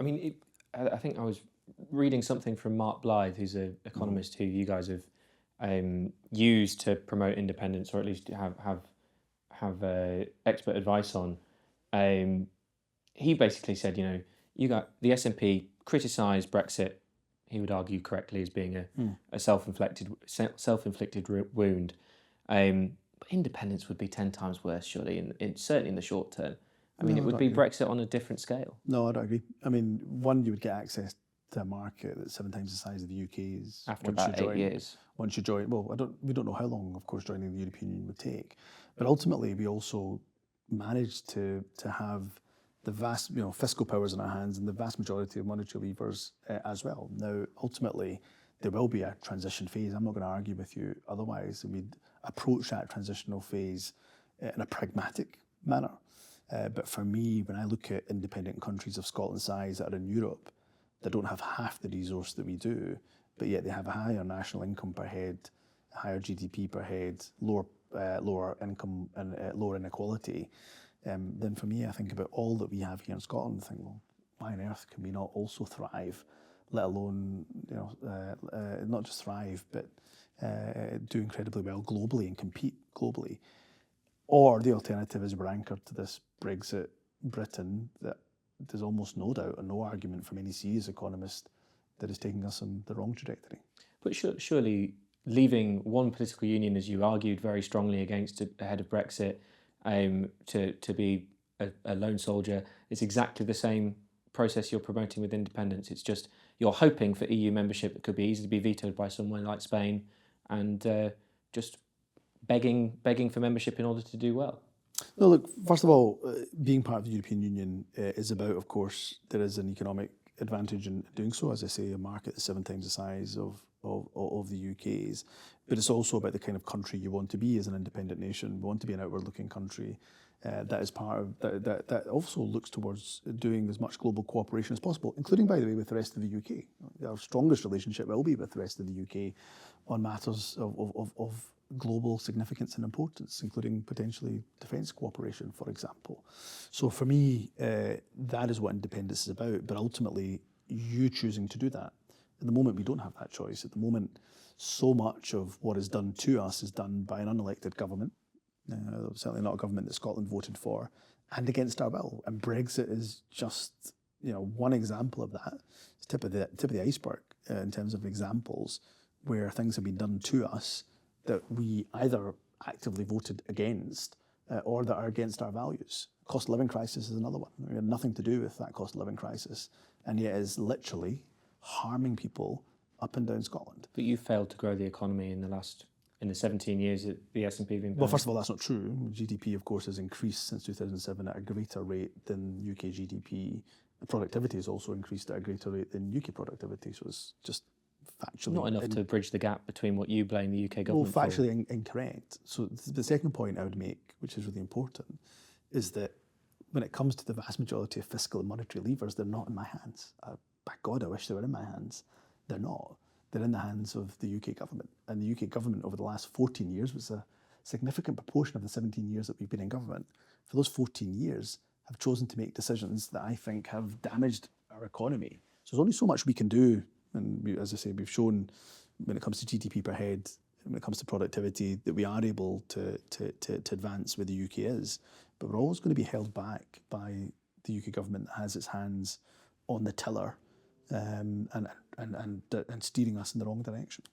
mean, I think I was reading something from Mark Blythe, who's an economist who you guys have used to promote independence, or at least have expert advice on. He basically said, you got the S&P criticised Brexit. He would argue correctly as being a self-inflicted wound. But independence would be 10 times worse, surely, certainly in the short term. I mean, it would be Brexit on a different scale. No, I don't agree. I mean, one, you would get access to a market that's 7 times the size of the UK's. After about 8 years. Once you join, well, we don't know how long, of course, joining the European Union would take. But ultimately, we also managed to have the vast, fiscal powers in our hands and the vast majority of monetary levers as well. Now, ultimately, there will be a transition phase. I'm not going to argue with you otherwise. We'd approach that transitional phase in a pragmatic manner. But for me, when I look at independent countries of Scotland's size that are in Europe, that don't have half the resource that we do, but yet they have a higher national income per head, higher GDP per head, lower income and lower inequality, then for me, I think about all that we have here in Scotland and think, well, why on earth can we not also thrive, let alone, not just thrive, but do incredibly well globally and compete globally? Or the alternative is we're anchored to this Brexit Britain that there's almost no doubt and no argument from any serious economist that is taking us in the wrong trajectory. But surely leaving one political union, as you argued very strongly against ahead of Brexit, to be a lone soldier, is exactly the same process you're promoting with independence. It's just you're hoping for EU membership that could be easily be vetoed by someone like Spain, and just begging for membership in order to do well. No, look, first of all, being part of the European Union is about, of course, there is an economic advantage in doing so. As I say, a market that's 7 times the size of the UK's, but it's also about the kind of country you want to be as an independent nation. We want to be an outward-looking country that is part of that also looks towards doing as much global cooperation as possible, including, by the way, with the rest of the UK. Our strongest relationship will be with the rest of the UK on matters of global significance and importance, including potentially defence cooperation, for example. So for me, that is what independence is about, but ultimately you choosing to do that. At the moment, we don't have that choice. At the moment, so much of what is done to us is done by an unelected government, certainly not a government that Scotland voted for, and against our will. And Brexit is just one example of that. It's tip of the iceberg in terms of examples where things have been done to us that we either actively voted against or that are against our values. Cost of living crisis is another one. We had nothing to do with that cost of living crisis, and yet is literally harming people up and down Scotland. But you failed to grow the economy in the 17 years that the S&P have been. Well, first of all, that's not true. GDP, of course, has increased since 2007 at a greater rate than UK GDP. Productivity has also increased at a greater rate than UK productivity. So it's just factually not enough to bridge the gap between what you blame the UK government for. Well, factually incorrect. So the second point I would make, which is really important, is that when it comes to the vast majority of fiscal and monetary levers, they're not in my hands. By God, I wish they were in my hands. They're not. They're in the hands of the UK government. And the UK government over the last 14 years was a significant proportion of the 17 years that we've been in government. For those 14 years, have chosen to make decisions that I think have damaged our economy. So there's only so much we can do. And as I say, we've shown when it comes to GDP per head, when it comes to productivity, that we are able to advance where the UK is. But we're always going to be held back by the UK government that has its hands on the tiller and steering us in the wrong direction.